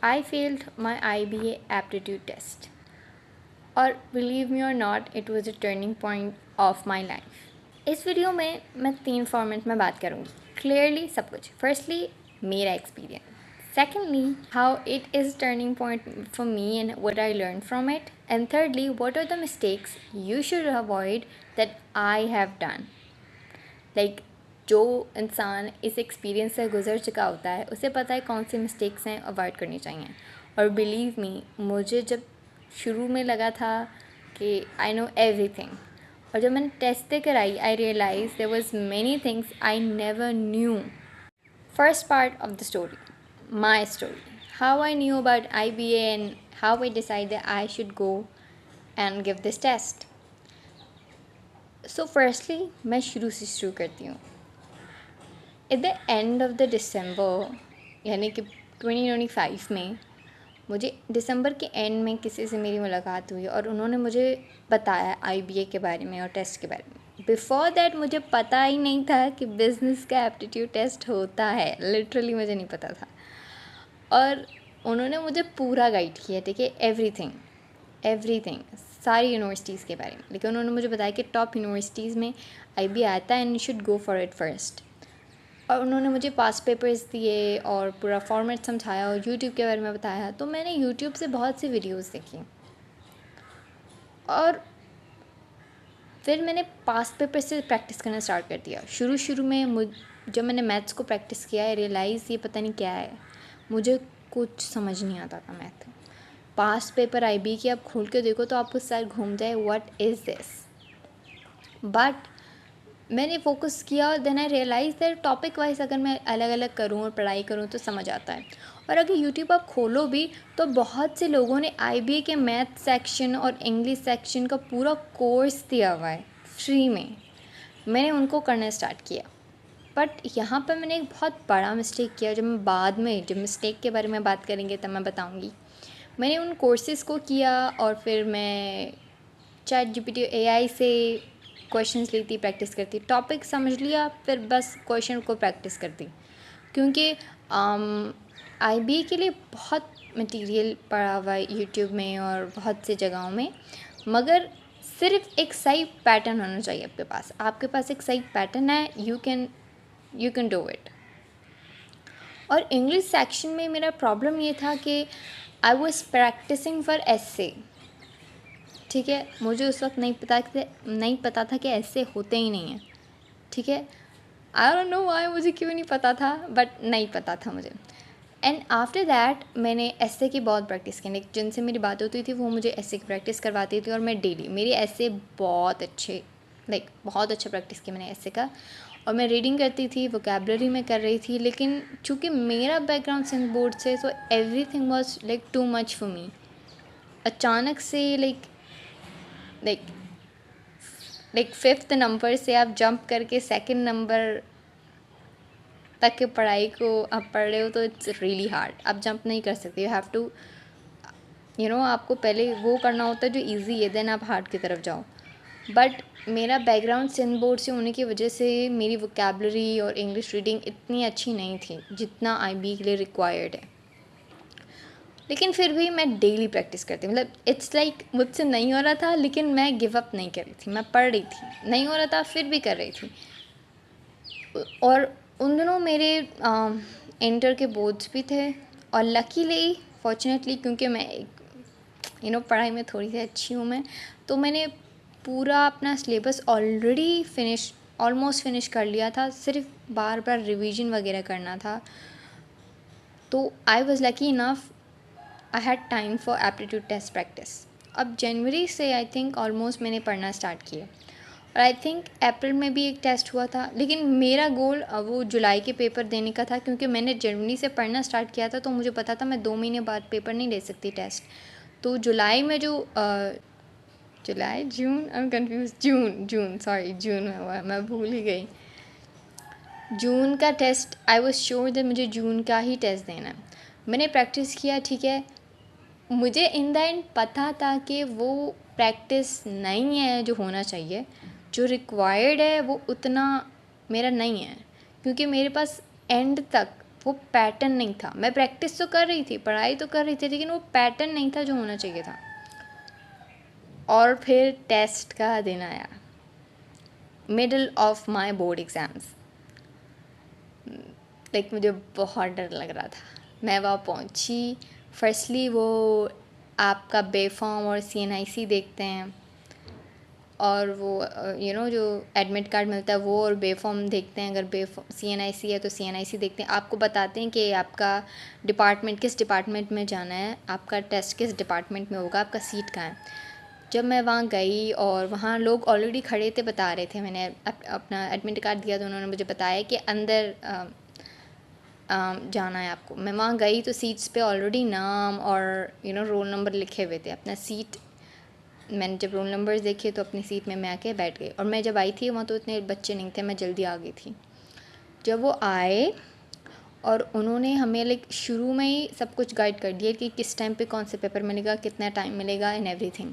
I failed my IBA aptitude test. और believe me or not, it was a turning point of my life. इस video में मैं 3 format में बात करूँगी. क्लियरली सब कुछ. फर्स्टली मेरा experience. Secondly, how it is turning point for me and what I learned from it. And thirdly, what are the mistakes you should avoid that I have done. Like जो इंसान इस experience से गुजर चुका होता है उसे पता है कौन सी मिस्टेक्स हैं अवॉइड करनी चाहिए. और बिलीव मी, मुझे जब शुरू में लगा था कि आई नो एवरीथिंग, और जब मैंने टेस्ट देकर I realise there was many things I never knew. First part of the story, my story, how I knew about IBA and how I decide that I should go and give this test. So firstly मैं शुरू से शुरू करती हूँ. At the end of the December, यानी कि 2025 में, मुझे दिसंबर के एंड में किसी से मेरी मुलाकात हुई और उन्होंने मुझे बताया IBA के बारे में और टेस्ट के बारे में. बिफोर दैट मुझे पता ही नहीं था कि बिज़नेस का एप्टीट्यूड टेस्ट होता है. लिटरली मुझे नहीं पता था. और उन्होंने मुझे पूरा गाइड किया, ठीक है, एवरीथिंग सारी यूनिवर्सिटीज़ के बारे में. लेकिन उन्होंने मुझे बताया कि टॉप यूनिवर्सिटीज़ में IBA आता है and you should go for it first. और उन्होंने मुझे पास पेपर्स दिए और पूरा फॉर्मेट समझाया और यूट्यूब के बारे में बताया. तो मैंने यूट्यूब से बहुत सी वीडियोस देखी और फिर मैंने पास पेपर से प्रैक्टिस करना स्टार्ट कर दिया. शुरू में जब मैंने मैथ्स को प्रैक्टिस किया, रियलाइज़ ये पता नहीं क्या है, मुझे कुछ समझ नहीं आता था मैथ. पास पेपर IB की आप खोल के देखो तो आपको सर घूम जाए, व्हाट इज़ दिस. बट मैंने फोकस किया, then I realise that topic wise अगर मैं अलग अलग करूँ और पढ़ाई करूँ तो समझ आता है. और अगर यूट्यूब आप खोलो भी तो बहुत से लोगों ने IBA के मैथ सेक्शन और इंग्लिश सेक्शन का पूरा कोर्स दिया हुआ है फ्री में. मैंने उनको करना स्टार्ट किया. बट यहाँ पर मैंने एक बहुत बड़ा मिस्टेक किया, जब मैं बाद में जब मिस्टेक के बारे में बात करेंगे तब मैं बताऊँगी. मैंने उन कोर्सेज़ को किया और फिर मैं ChatGPT AI से क्वेश्चंस लेती, प्रैक्टिस करती, टॉपिक समझ लिया, फिर बस क्वेश्चन को प्रैक्टिस करती. क्योंकि IBA के लिए बहुत मटेरियल पड़ा हुआ है यूट्यूब में और बहुत सी जगहों में, मगर सिर्फ एक सही पैटर्न होना चाहिए आपके पास एक सही पैटर्न है, यू कैन डू इट. और इंग्लिश सेक्शन में मेरा प्रॉब्लम ये था कि आई वॉज प्रैक्टिसिंग फॉर एसे. ठीक है, मुझे उस वक्त नहीं पता था कि ऐसे होते ही नहीं हैं. ठीक है, आई डोंट नो व्हाई, मुझे क्यों नहीं पता था, बट नहीं पता था मुझे. एंड आफ्टर दैट मैंने ऐसे की बहुत प्रैक्टिस की. जिनसे मेरी बात होती थी वो मुझे ऐसे की प्रैक्टिस करवाती थी और मैं डेली मेरी ऐसे बहुत अच्छा प्रैक्टिस किया मैंने ऐसे का. और मैं रीडिंग करती थी, वोकेबलरी में कर रही थी. लेकिन चूँकि मेरा बैकग्राउंड सिंध बोर्ड से, so everything was too much for me. अचानक से फिफ्थ नंबर से आप जंप करके सेकंड नंबर तक की पढ़ाई को आप पढ़ रहे हो तो इट्स रियली हार्ड. आप जंप नहीं कर सकते. यू हैव टू आपको पहले वो करना होता है जो इजी है, देन आप हार्ड की तरफ जाओ. बट मेरा बैकग्राउंड सिंध बोर्ड से होने की वजह से मेरी वोकेबलरी और इंग्लिश रीडिंग इतनी अच्छी नहीं थी जितना IB के लिए रिक्वायर्ड है. लेकिन फिर भी मैं डेली प्रैक्टिस करती, मतलब इट्स मुझसे नहीं हो रहा था लेकिन मैं गिव अप नहीं कर रही थी. मैं पढ़ रही थी, नहीं हो रहा था फिर भी कर रही थी. और उन दिनों मेरे इंटर के बोर्ड्स भी थे और लकीली फॉर्चुनेटली, क्योंकि मैं पढ़ाई में थोड़ी सी अच्छी हूँ मैं, तो मैंने पूरा अपना सिलेबस ऑलमोस्ट फिनिश कर लिया था. सिर्फ बार बार रिवीजन वगैरह करना था. तो I was lucky enough, I had time for aptitude test practice. अब जनवरी से आई थिंक ऑलमोस्ट मैंने पढ़ना स्टार्ट किया और आई थिंक अप्रैल में भी एक टेस्ट हुआ था. लेकिन मेरा गोल वो जुलाई के पेपर देने का था, क्योंकि मैंने जनवरी से पढ़ना स्टार्ट किया था तो मुझे पता था मैं 2 महीने बाद पेपर नहीं दे सकती टेस्ट. तो जुलाई में जो जुलाई जून आई एम कन्फ्यूज जून में हुआ, मैं भूल ही गई. जून का test I was sure that मुझे जून का ही टेस्ट देना है. मैंने प्रैक्टिस किया, ठीक है. मुझे इन द एंड पता था कि वो प्रैक्टिस नहीं है जो होना चाहिए, जो रिक्वायर्ड है वो उतना मेरा नहीं है, क्योंकि मेरे पास एंड तक वो पैटर्न नहीं था। मैं प्रैक्टिस तो कर रही थी, पढ़ाई तो कर रही थी, लेकिन वो पैटर्न नहीं था जो होना चाहिए था। और फिर टेस्ट का दिन आया, middle of my board exams. Like मुझे बहुत डर लग रहा था। मैं वहाँ पहुँची, फर्स्टली वो आपका बेफॉर्म और CNIC देखते हैं, और वो जो एडमिट कार्ड मिलता है वो, और बेफॉर्म देखते हैं। अगर बेफॉर्म CNIC है तो CNIC देखते हैं। आपको बताते हैं कि आपका डिपार्टमेंट किस डिपार्टमेंट में जाना है, आपका टेस्ट किस डिपार्टमेंट में होगा, आपका सीट कहाँ है। जब मैं वहाँ गई और वहाँ लोग ऑलरेडी खड़े थे, बता रहे थे, मैंने अपना एडमिट कार्ड दिया तो उन्होंने मुझे बताया कि अंदर जाना है आपको। मैं वहाँ गई तो सीट्स पे ऑलरेडी नाम और रोल नंबर लिखे हुए थे। अपना सीट मैंने जब रोल नंबर्स देखे तो अपनी सीट में मैं आके बैठ गई। और मैं जब आई थी वहाँ तो इतने बच्चे नहीं थे, मैं जल्दी आ गई थी। जब वो आए और उन्होंने हमें लाइक शुरू में ही सब कुछ गाइड कर दिया कि किस टाइम पे कौन से पेपर मिलेगा, कितना टाइम मिलेगा एंड एवरीथिंग।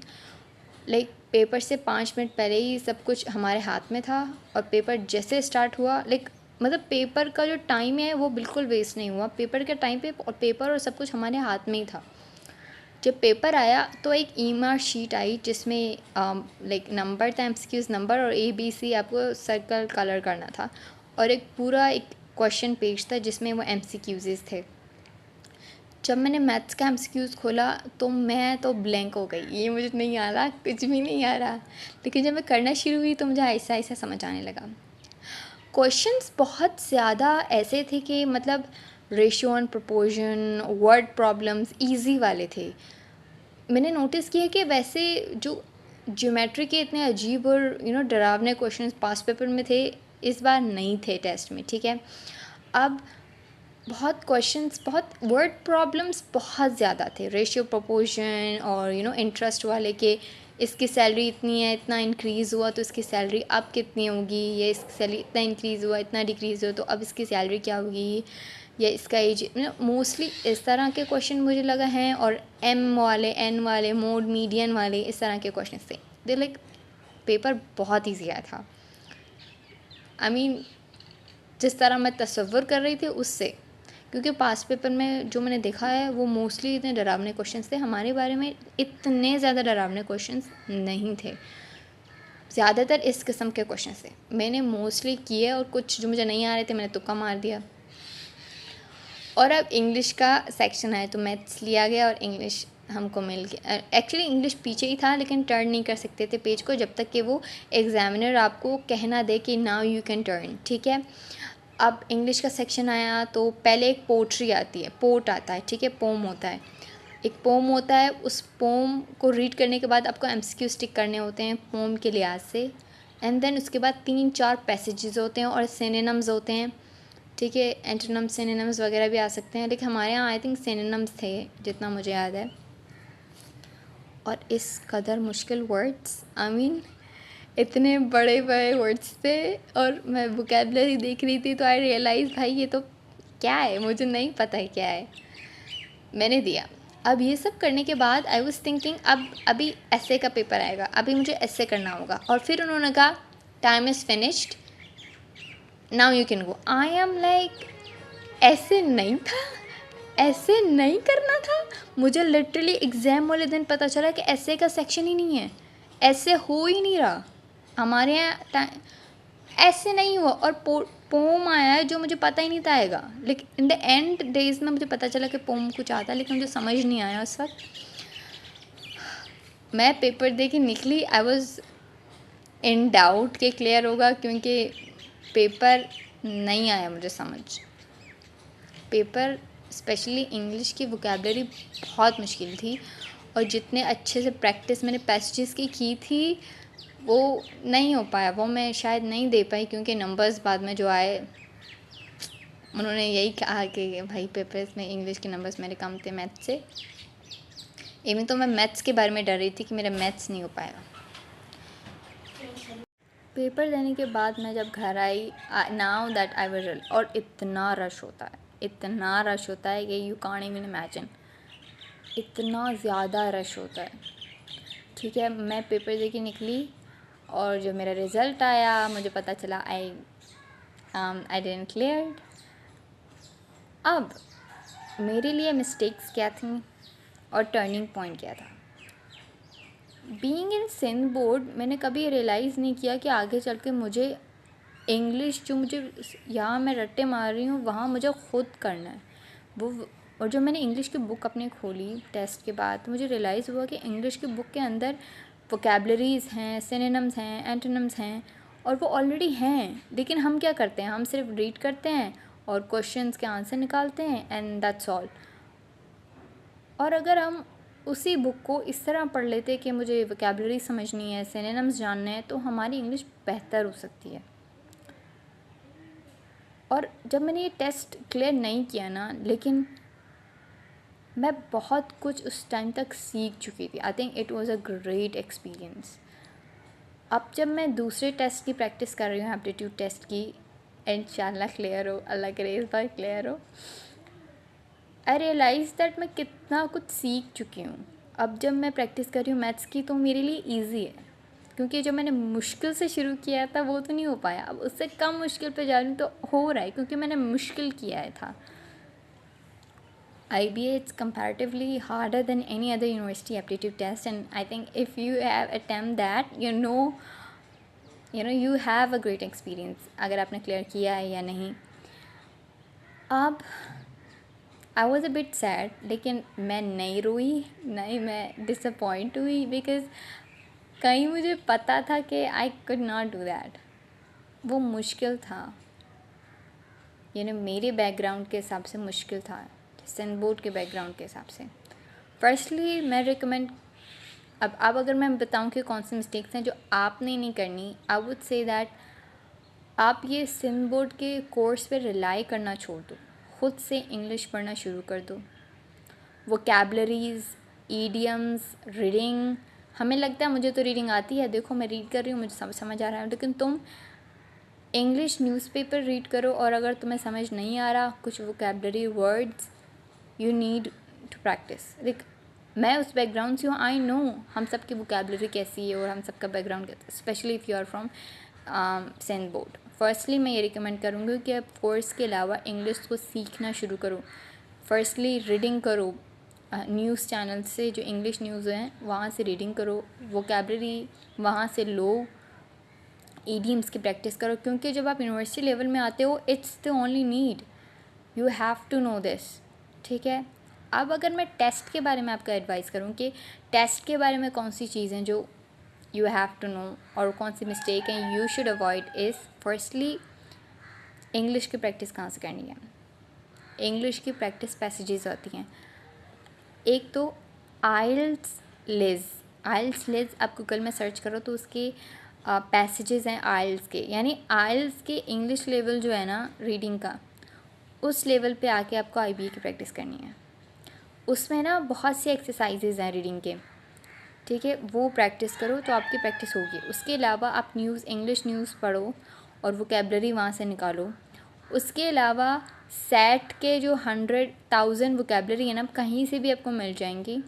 लाइक पेपर से 5 मिनट पहले ही सब कुछ हमारे हाथ में था, और पेपर जैसे स्टार्ट हुआ, लाइक मतलब पेपर का जो टाइम है वो बिल्कुल वेस्ट नहीं हुआ। पेपर के टाइम पे और पेपर और सब कुछ हमारे हाथ में ही था। जब पेपर आया तो एक EMR शीट आई जिसमें लाइक नंबर था, MCQs नंबर, और ABC आपको सर्कल कलर करना था, और एक पूरा एक क्वेश्चन पेज था जिसमें वो MCQs थे। जब मैंने मैथ्स का MCQs खोला तो मैं तो ब्लैंक हो गई, ये मुझे नहीं आ रहा, कुछ भी नहीं आ रहा। लेकिन जब मैं करना शुरू हुई तो मुझे ऐसा ऐसा समझ आने लगा। क्वेश्चंस बहुत ज़्यादा ऐसे थे कि मतलब ratio and proportion, word problems easy वाले थे। मैंने नोटिस किया कि वैसे जो ज्योमेट्री के इतने अजीब और डरावने क्वेश्चंस पास्ट पेपर में थे, इस बार नहीं थे टेस्ट में। ठीक है, अब बहुत क्वेश्चंस, बहुत वर्ड प्रॉब्लम्स बहुत ज़्यादा थे, रेशियो प्रोपोर्शन और इंटरेस्ट वाले के इसकी सैलरी इतनी है, इतना इंक्रीज़ हुआ तो इसकी सैलरी अब कितनी होगी, ये इसकी सैलरी इतना इंक्रीज़ हुआ, इतना डिक्रीज़ हुआ तो अब इसकी सैलरी क्या होगी, या इसका एज। मोस्टली इस तरह के क्वेश्चन मुझे लगा हैं, और M वाले, N वाले, मोड मीडियन वाले, इस तरह के क्वेश्चन थे। दे लाइक पेपर बहुत ईजी आया था। आई मीन जिस तरह मैं तसव्वुर कर रही थी उससे, क्योंकि पास्ट पेपर में जो मैंने देखा है वो मोस्टली इतने डरावने क्वेश्चंस थे। हमारे बारे में इतने ज़्यादा डरावने क्वेश्चंस नहीं थे, ज़्यादातर इस किस्म के क्वेश्चंस थे। मैंने मोस्टली किए, और कुछ जो मुझे नहीं आ रहे थे मैंने तुक्का मार दिया। और अब इंग्लिश का सेक्शन आया तो मैथ्स लिया गया और इंग्लिश हमको मिल गया। एक्चुअली इंग्लिश पीछे ही था, लेकिन टर्न नहीं कर सकते थे पेज को जब तक कि वो एग्ज़ामिनर आपको कहना दे कि नाउ यू कैन टर्न। ठीक है, अब इंग्लिश का सेक्शन आया तो पहले एक पोट्री आती है, पोट आता है। ठीक है, पोम होता है, एक पोम होता है। उस पोम को रीड करने के बाद आपको MCQ स्टिक करने होते हैं पोम के लिहाज से, एंड देन उसके बाद 3-4 पैसेजेस होते हैं और सिनोनिम्स होते हैं। ठीक है, एंटोनिम्स, सिनोनिम्स वगैरह भी आ सकते हैं, लेकिन हमारे यहाँ आई थिंक सिनोनिम्स थे जितना मुझे याद है। और इस कदर मुश्किल वर्ड्स, आई मीन इतने बड़े बड़े वर्ड्स थे, और मैं वोकेबलरी देख रही थी तो आई रियलाइज़ भाई ये तो क्या है, मुझे नहीं पता है क्या है। मैंने दिया। अब ये सब करने के बाद आई वाज थिंकिंग अब अभी ऐसे का पेपर आएगा, अभी मुझे ऐसे करना होगा। और फिर उन्होंने कहा time is finished, now you can go. I am like ऐसे नहीं था, ऐसे नहीं करना था। मुझे लिटरली एग्ज़ाम वाले दिन पता चला कि ऐसे का सेक्शन ही नहीं है, ऐसे हो ही नहीं रहा हमारे यहाँ, ऐसे नहीं हुआ। और पोम आया है जो मुझे पता ही नहीं था आएगा, लेकिन इन द एंड डेज में मुझे पता चला कि पोम कुछ आता है, लेकिन मुझे समझ नहीं आया उस वक्त। मैं पेपर दे के निकली, आई वॉज इन डाउट कि क्लियर होगा, क्योंकि पेपर नहीं आया मुझे समझ। पेपर स्पेशली इंग्लिश की वोकेबलरी बहुत मुश्किल थी, और जितने अच्छे से प्रैक्टिस मैंने पैसेजेस की थी वो नहीं हो पाया, वो मैं शायद नहीं दे पाई, क्योंकि नंबर्स बाद में जो आए उन्होंने यही कहा कि भाई पेपर्स में इंग्लिश के नंबर्स मेरे कम थे मैथ्स से। इवन तो मैं मैथ्स के बारे में डर रही थी कि मेरा मैथ्स नहीं हो पाएगा। पेपर देने के बाद मैं जब घर आई, नाउ दैट आई विल, और इतना रश होता है, इतना रश होता है कि यू कांट इवन इमेजिन, इतना ज़्यादा रश होता है। ठीक है, मैं पेपर दे के निकली, और जब मेरा रिज़ल्ट आया मुझे पता चला आई डिडंट क्लियर। अब मेरे लिए मिस्टेक्स क्या थी और टर्निंग पॉइंट क्या था। बीइंग इन सिंध बोर्ड मैंने कभी रियलाइज़ नहीं किया कि आगे चल के मुझे इंग्लिश जो मुझे यहाँ मैं रट्टे मार रही हूँ वहाँ मुझे खुद करना है वो। और जब मैंने इंग्लिश की बुक अपनी खोली टेस्ट के बाद तो मुझे रियलाइज़ हुआ कि इंग्लिश की बुक के अंदर वोकेबलरीज़ हैं, सिनोनिम्स हैं, एंटोनिम्स हैं और वो ऑलरेडी हैं, लेकिन हम क्या करते हैं, हम सिर्फ रीड करते हैं और क्वेश्चंस के आंसर निकालते हैं एंड दैट्स ऑल। और अगर हम उसी बुक को इस तरह पढ़ लेते कि मुझे वोकेबलरी समझनी है, सिनोनिम्स जानने हैं, तो हमारी इंग्लिश बेहतर हो सकती है। और जब मैंने ये टेस्ट क्लियर नहीं किया ना, लेकिन मैं बहुत कुछ उस टाइम तक सीख चुकी थी। I think it was a great experience. अब जब मैं दूसरे टेस्ट की प्रैक्टिस कर रही हूँ, एप्टीट्यूड टेस्ट की, इंशाल्लाह क्लियर हो, अल्लाह करे इस बार क्लियर हो, आई रियलाइज़ दैट मैं कितना कुछ सीख चुकी हूँ। अब जब मैं प्रैक्टिस कर रही हूँ मैथ्स की तो मेरे लिए ईजी है, क्योंकि जो मैंने मुश्किल से शुरू किया था वो तो नहीं हो पाया, अब उससे कम मुश्किल पे जा रही हूँ तो हो रहा है, क्योंकि मैंने मुश्किल किया है था। IBA it's comparatively harder than any other university aptitude test, and I think if you have attempt that, you have a great experience अगर आपने क्लियर किया है या नहीं। अब I was a bit sad, लेकिन मैं नहीं रोई, नहीं मैं डिसअपॉइंट हुई, बिकॉज कहीं मुझे पता था कि I could not do that. वो मुश्किल था, मेरे बैकग्राउंड के हिसाब से मुश्किल था, सिंध बोर्ड के बैकग्राउंड के हिसाब से। फर्स्टली मैं रिकमेंड, अब अगर मैं बताऊं कि कौन सी मिस्टेक्स हैं जो आपने नहीं करनी, आई वुड से दैट आप ये सिंध बोर्ड के कोर्स पे रिलाई करना छोड़ दो, ख़ुद से इंग्लिश पढ़ना शुरू कर दो। वोकेबलरीज़, ईडियम्स, रीडिंग, हमें लगता है मुझे तो रीडिंग आती है, देखो मैं रीड कर रही हूँ, मुझे समझ आ रहा है, लेकिन तुम इंग्लिश न्यूज़पेपर रीड करो और अगर तुम्हें समझ नहीं आ रहा कुछ vocabulary words, you need to practise. Like मैं उस बैकग्राउंड से हूँ, आई नो हम सब की वोकेबलरी कैसी है और हम सब का बैकग्राउंड कैसा है, specially if you are from Sindh board. Firstly मैं ये रिकमेंड करूँगी कि आप कोर्स के अलावा इंग्लिश को सीखना शुरू करो। फर्स्टली रीडिंग करो, न्यूज़ चैनल से जो इंग्लिश न्यूज़ हैं वहाँ से रीडिंग करो, वोकेबलरी वहाँ से लो, ईडियम्स की प्रैक्टिस करो, क्योंकि जब आप यूनिवर्सिटी लेवल में आते हो it's the only need, you have to know this, ठीक है। अब अगर मैं टेस्ट के बारे में आपको एडवाइस करूँ कि टेस्ट के बारे में कौन सी चीज़ें जो यू हैव टू नो और कौन सी मिस्टेक हैं you should avoid, is firstly English की प्रैक्टिस कहाँ से करनी है। इंग्लिश की प्रैक्टिस पैसेजेस आती हैं, एक तो आइल्स लिज, आप गूगल में सर्च करो तो उसके पैसेजेस हैं आइल्स के, यानी आइल्स के इंग्लिश लेवल जो है ना रीडिंग का, उस लेवल पे आके आपको IBA की प्रैक्टिस करनी है। उसमें ना बहुत सी एक्सरसाइजेज हैं रीडिंग के, ठीक है, वो प्रैक्टिस करो तो आपकी प्रैक्टिस होगी। उसके अलावा आप इंग्लिश न्यूज़ पढ़ो और वोकेबलरी वहाँ से निकालो। उसके अलावा सेट के जो 100,000 वोकेबलरी है ना, कहीं से भी आपको मिल जाएंगी।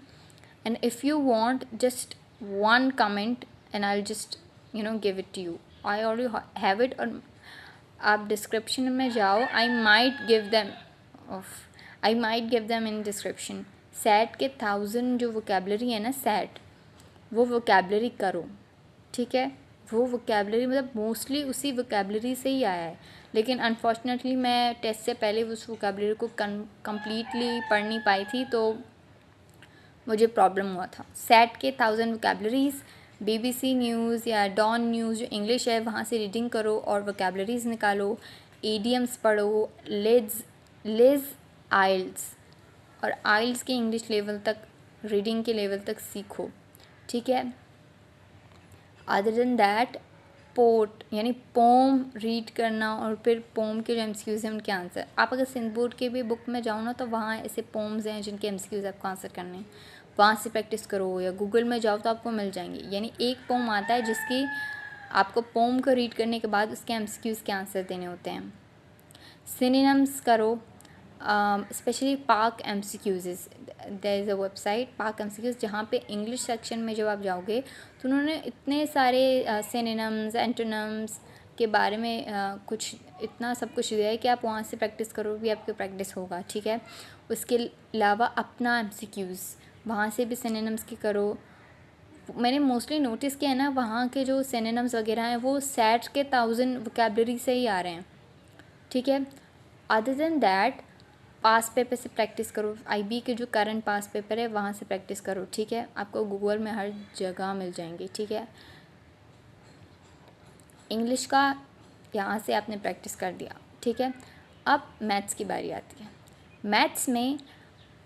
And if you want just one comment and I just give it to you, I already have it, और आप डिस्क्रिप्शन में जाओ, I might give them in description. Set के 1000 जो वोकेबलरी है ना सेट, वो वोकेबलरी करो, ठीक है। वो वोकेबलरी मतलब मोस्टली उसी वोकेबलरी से ही आया है, लेकिन अनफॉर्चुनेटली मैं टेस्ट से पहले उस वोकेबलरी को कम्प्लीटली पढ़ नहीं पाई थी, तो मुझे प्रॉब्लम हुआ था। सेट के 1000 वोकेबलरीज़, BBC न्यूज़ या डॉन न्यूज़ जो इंग्लिश है वहाँ से रीडिंग करो और वोकेबलरीज़ निकालो, ईडियम्स पढ़ो, लिज आइल्स, और आइल्स के इंग्लिश लेवल तक, रीडिंग के लेवल तक सीखो, ठीक है। अदर देन दैट पोट यानी पोम रीड करना, और फिर पोम के जो MCQs हैं उनके आंसर, आप अगर सिंध बोर्ड के भी बुक में जाओ ना तो वहाँ ऐसे पोम्स हैं जिनके MCQs आपको आंसर करने हैं, वहाँ से प्रैक्टिस करो, या गूगल में जाओ तो आपको मिल जाएंगे। यानी एक पोम आता है जिसकी आपको पोम को रीड करने के बाद उसके MCQs के आंसर देने होते हैं। सिनोनिम्स करो, specially Pak MCQs, there is a website Pak MCQs, जहाँ पे इंग्लिश सेक्शन में जब आप जाओगे तो उन्होंने इतने सारे सिनोनिम्स, एंटोनिम्स, के बारे में कुछ इतना सब कुछ दिया है कि आप वहाँ से प्रैक्टिस करो भी आपकी प्रैक्टिस होगा, ठीक है। उसके अलावा अपना MCQs वहाँ से भी सिनोनिम्स की करो। मैंने मोस्टली नोटिस किया है ना, वहाँ के जो सिनोनिम्स वगैरह हैं वो SAT के 1000 वोकैबलरी से ही आ रहे हैं, ठीक है। Other than that pass paper से प्रैक्टिस करो, IB के जो करंट पास पेपर है वहाँ से प्रैक्टिस करो, ठीक है। आपको गूगल में हर जगह मिल जाएंगे, ठीक है। इंग्लिश का यहाँ से आपने प्रैक्टिस कर दिया, ठीक है। अब मैथ्स की बारी आती है। मैथ्स में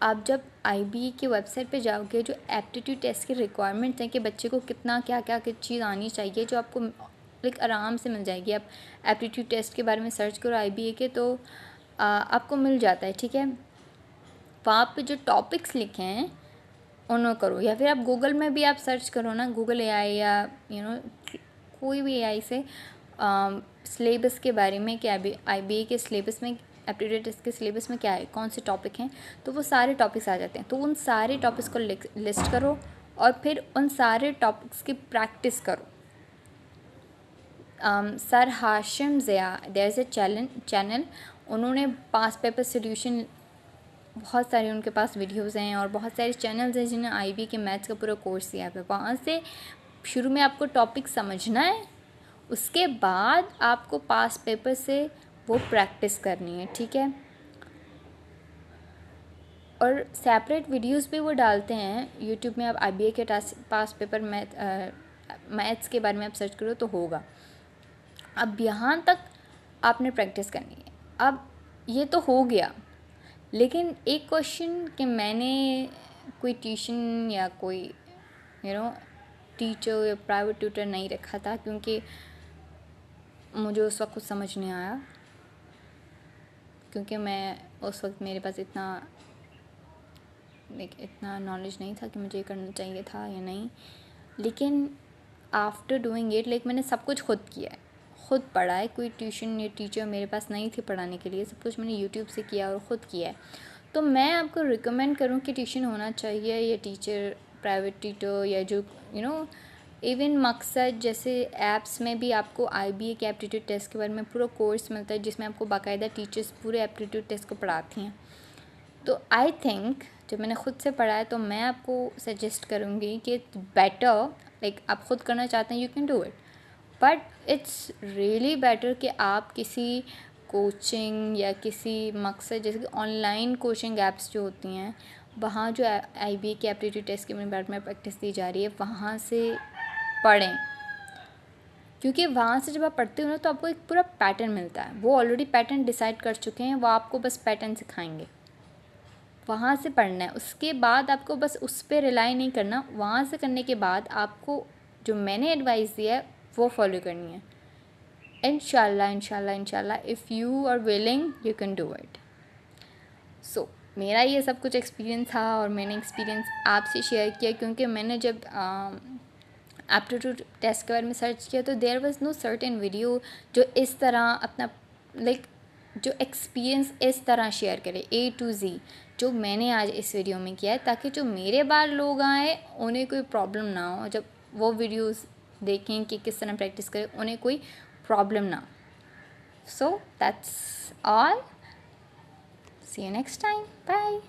आप जब IB की वेबसाइट पे जाओगे, जो एप्टीट्यूड टेस्ट की रिक्वायरमेंट्स हैं कि बच्चे को कितना क्या क्या किस चीज़ आनी चाहिए, जो आपको लाइक आराम से मिल जाएगी। आप एप्टीट्यूड टेस्ट के बारे में सर्च करो IBA के, तो आपको मिल जाता है, ठीक है। वहाँ पे जो टॉपिक्स लिखे हैं उनको करो, या फिर आप गूगल में भी आप सर्च करो ना, गूगल AI या कोई भी AI से सिलेबस के बारे में कि IBA के सिलेबस में, एप्टीट्यूड टेस्ट के सिलेबस में क्या है, कौन से टॉपिक हैं, तो वो सारे टॉपिक्स आ जाते हैं। तो उन सारे टॉपिक्स को लिस्ट करो और फिर उन सारे टॉपिक्स की प्रैक्टिस करो। Sir Hashim Zia, there is a channel, उन्होंने पास पेपर सोल्यूशन, बहुत सारे उनके पास वीडियोस हैं और बहुत सारे चैनल्स हैं जिन्हें IB के मैथ्स का पूरा कोर्स दिया है। वहाँ से शुरू में आपको टॉपिक समझना है, उसके बाद आपको पास पेपर से वो प्रैक्टिस करनी है, ठीक है। और सेपरेट वीडियोस भी वो डालते हैं यूट्यूब में। आप IBA के पास पेपर मैथ्स के बारे में आप सर्च करो तो होगा। अब यहाँ तक आपने प्रैक्टिस करनी है। अब ये तो हो गया, लेकिन एक क्वेश्चन कि मैंने कोई ट्यूशन या कोई टीचर या प्राइवेट ट्यूटर नहीं रखा था, क्योंकि मुझे उस वक्त कुछ समझ नहीं आया, क्योंकि मैं उस वक्त मेरे पास इतना नॉलेज नहीं था कि मुझे ये करना चाहिए था या नहीं। लेकिन आफ्टर डूइंग इट, मैंने सब कुछ खुद किया है, खुद पढ़ा है। कोई ट्यूशन या टीचर मेरे पास नहीं थी पढ़ाने के लिए, सब कुछ मैंने यूट्यूब से किया और ख़ुद किया है। तो मैं आपको रिकमेंड करूँ कि ट्यूशन होना चाहिए, या टीचर, प्राइवेट ट्यूटर, या जो इवन मकसद जैसे ऐप्स में भी आपको IBA के एप्टीट्यूड टेस्ट के बारे में पूरा कोर्स मिलता है, जिसमें आपको बाकायदा टीचर्स पूरे एप्टीट्यूड टेस्ट को पढ़ाती हैं। तो आई थिंक जब मैंने ख़ुद से पढ़ा है तो मैं आपको सजेस्ट करूँगी कि बेटर आप ख़ुद करना चाहते हैं, you can do it, but it's really better कि आप किसी कोचिंग या किसी मकसद, जैसे कि ऑनलाइन कोचिंग ऐप्स जो होती हैं, वहाँ जो IBA के एप्टीट्यूड टेस्ट के बारे में प्रैक्टिस दी जा रही है, वहाँ से पढ़ें। क्योंकि वहाँ से जब आप पढ़ते हो ना, तो आपको एक पूरा पैटर्न मिलता है। वो ऑलरेडी पैटर्न डिसाइड कर चुके हैं, वो आपको बस पैटर्न सिखाएंगे। वहाँ से पढ़ना है, उसके बाद आपको बस उस पर रिलाई नहीं करना। वहाँ से करने के बाद आपको जो मैंने एडवाइस दिया है वो फॉलो करनी है। इंशाल्लाह इंशाल्लाह इंशाल्लाह, if you are willing you can do it. So मेरा ये सब कुछ एक्सपीरियंस था और मैंने एक्सपीरियंस आपसे शेयर किया, क्योंकि मैंने जब एप्टीट्यूड टेस्ट के बारे में सर्च किया तो there was no certain video जो इस तरह अपना जो एक्सपीरियंस इस तरह शेयर करे A to Z, जो मैंने आज इस वीडियो में किया है, ताकि जो मेरे बाद लोग आए उन्हें कोई प्रॉब्लम ना हो, जब वो वीडियोस देखें कि किस तरह प्रैक्टिस करें, उन्हें कोई प्रॉब्लम ना हो। So that's all, see you next time, bye.